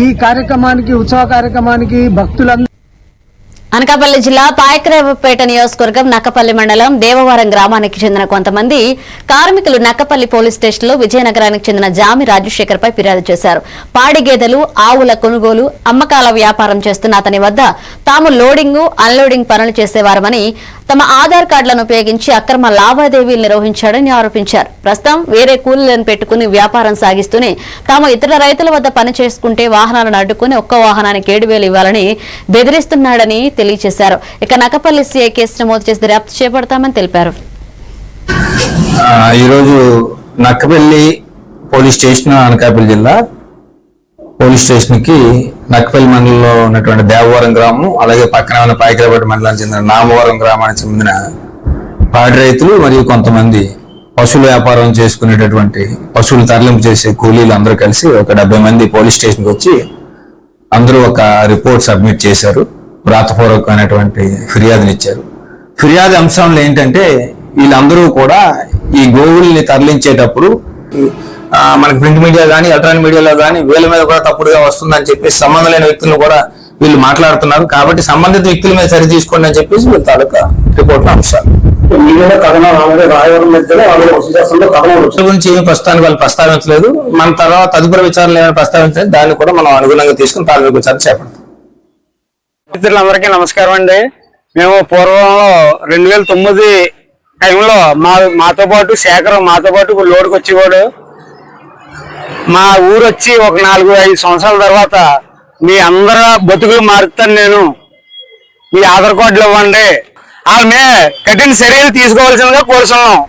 ఈ కార్యక్రమానికి ఉత్సవ కార్యక్రమానికి భక్తులందరూ అనకాపల్లి జిల్లా పాయకరావుపేట నియోజకవర్గం నక్కపల్లి మండలం దేవవరం గ్రామానికి చెందిన కొంతమంది కార్మికులు నక్కపల్లి పోలీస్ స్టేషన్లో విజయనగరానికి చెందిన జామి రాజశేఖర్ పై ఫిర్యాదు చేశారు. పాడి గేదెలు, ఆవుల కొనుగోలు, అమ్మకాల వ్యాపారం చేస్తున్న అతని వద్ద తాము లోడింగ్, అన్లోడింగ్ పనులు చేసేవారమని, తమ ఆధార్ కార్డులను ఉపయోగించి అక్రమ లావాదేవీలు నిర్వహించాడని ఆరోపించారు. ప్రస్తుతం వేరే కూలీలను పెట్టుకుని వ్యాపారం సాగిస్తూనే తాము ఇతర రైతుల వద్ద పని చేసుకుంటే వాహనాలను అడ్డుకుని ఒక్క వాహనానికి 7,000 ఇవ్వాలని బెదిరిస్తున్నాడని తెలియజేశారు. ఇక నక్కపల్లి సీఐ కేసు నమోదు చేసి దర్యాప్తు చేపడతామని తెలిపారు. ఈరోజు నక్కపల్లి పోలీస్ స్టేషన్, అనకాపల్లి జిల్లా పోలీస్ స్టేషన్ కి నక్కపల్లి మండలంలో ఉన్నటువంటి దేవవరం గ్రామం, అలాగే పక్కన ఉన్న పాయకరావుపేట మండలానికి చెందిన నామవరం గ్రామానికి చెందిన పాడి రైతులు మరియు కొంతమంది పశువుల వ్యాపారం చేసుకునేటటువంటి పశువులు తరలింపు చేసే కూలీలు అందరూ కలిసి ఒక 70 మంది పోలీస్ స్టేషన్కి వచ్చి అందరూ ఒక రిపోర్ట్ సబ్మిట్ చేశారు. వ్రాతపూర్వకమైనటువంటి ఫిర్యాదునిచ్చారు. ఫిర్యాదు అంశంలో ఏంటంటే వీళ్ళందరూ కూడా ఈ గోవుల్ని తరలించేటప్పుడు మనకి ప్రింట్ మీడియా కానీ ఎలక్ట్రానిక్ మీడియాలో కానీ వీళ్ళ మీద కూడా తప్పుడుగా వస్తుందని చెప్పేసి సంబంధం లేని వ్యక్తులను కూడా వీళ్ళు మాట్లాడుతున్నారు. కాబట్టి సంబంధిత వ్యక్తుల మీద సరి తీసుకోండి అని చెప్పేసి వీళ్ళ తాలూకా రిపోర్ట్ అంశాలు గురించి ఏమి ప్రస్తుతానికి వాళ్ళు ప్రస్తావించలేదు. మన తర్వాత తదుపరి విచారణ ఏమైనా ప్రస్తావించలేదు, దాన్ని కూడా మనం అనుగుణంగా తీసుకుని ప్రాథమిక విచారణ చేపడతాం. మిత్రులందరికీ నమస్కారం అండి. మేము పూర్వంలో 2009 టైంలో మాతో పాటు శేఖరం మాతో పాటు లోడుకి వచ్చేవాడు. మా ఊరు వచ్చి ఒక 4-5 సంవత్సరాల తర్వాత మీ అందరూ బతుకులు మారుతాను, నేను మీ ఆధార్ కార్డులు ఇవ్వండి, వాళ్ళ మీద కఠిన చర్యలు తీసుకోవాల్సిందిగా కోరుతున్నాం.